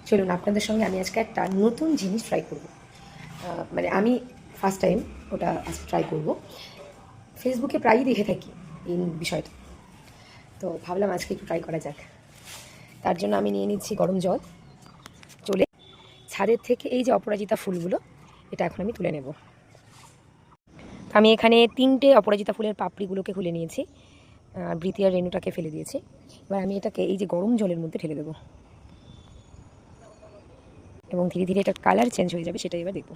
চলুন আপনাদের সঙ্গে আমি আজকে একটা নতুন জিনিস ট্রাই করব। মানে আমি ফার্স্ট টাইম ওটা আজকে ট্রাই করব। ফেসবুকে প্রায়ই দেখে থাকি এই বিষয়টা, তো ভাবলাম আজকে একটু ট্রাই করা যাক। তার জন্য আমি নিয়ে নিচ্ছি গরম জল। চলে ছাদের থেকে এই যে অপরাজিতা ফুলগুলো, এটা এখন আমি তুলে নেব। আমি এখানে 3টে অপরাজিতা ফুলের পাপড়িগুলোকে খুলে নিয়েছি, বৃতি আর রেণুটাকে ফেলে দিয়েছি। এবার আমি এটাকে এই যে গরম জলের মধ্যে ঢেলে দেবো এবং ধীরে ধীরে এটার কালার চেঞ্জ হয়ে যাবে, সেটাই এবার দেখব।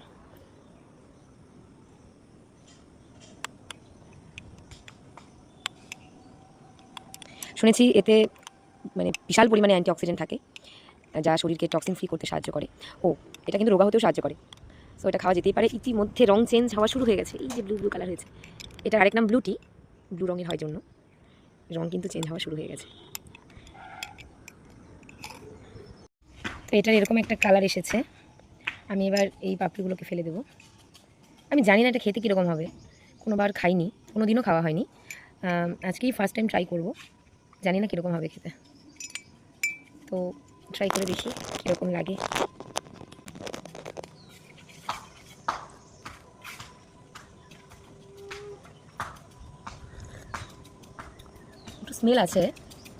শুনেছি এতে মানে বিশাল পরিমাণে অ্যান্টিঅক্সিডেন্ট থাকে, যা শরীরকে টক্সিন ফ্রি করতে সাহায্য করে। এটা কিন্তু রোগা হতেও সাহায্য করে। সো এটা খাওয়া যেতেই পারে। ইতিমধ্যে রং চেঞ্জ হওয়া শুরু হয়ে গেছে, এই যে ব্লু ব্লু কালার হয়েছে, এটা আরেক নাম ব্লু টি। ব্লু রঙের হয় জন্য রং কিন্তু চেঞ্জ হওয়া শুরু হয়ে গেছে। তো এটার এরকম একটা কালার এসেছে। আমি এবার এই পাপড়িগুলোকে ফেলে দেবো। আমি জানি না এটা খেতে কীরকম হবে, কোনোবার খাইনি, কোনো দিনও খাওয়া হয়নি, আজকেই ফার্স্ট টাইম ট্রাই করব। জানি না কীরকম হবে খেতে, তো ট্রাই করে দেখি কীরকম লাগে। একটু স্মেল আছে,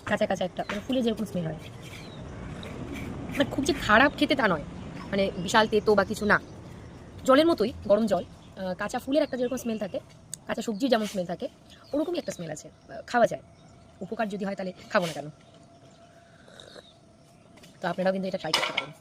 কাঁচা কাঁচা একটা, মানে ফুলে যেরকম স্মেল হয়, মানে খুব যে খারাপ খেতে তা নয়, মানে বিশাল তেতো বা কিছু না, জলের মতোই, গরম জল। কাঁচা ফুলের একটা যেরকম স্মেল থাকে, কাঁচা সবজির যেমন স্মেল থাকে, ওরকমই একটা স্মেল আছে। খাওয়া যায়, উপকার যদি হয় তাহলে খাবো না কেন। তো আপনারাও কিন্তু এটা ট্রাই করতে পারেন।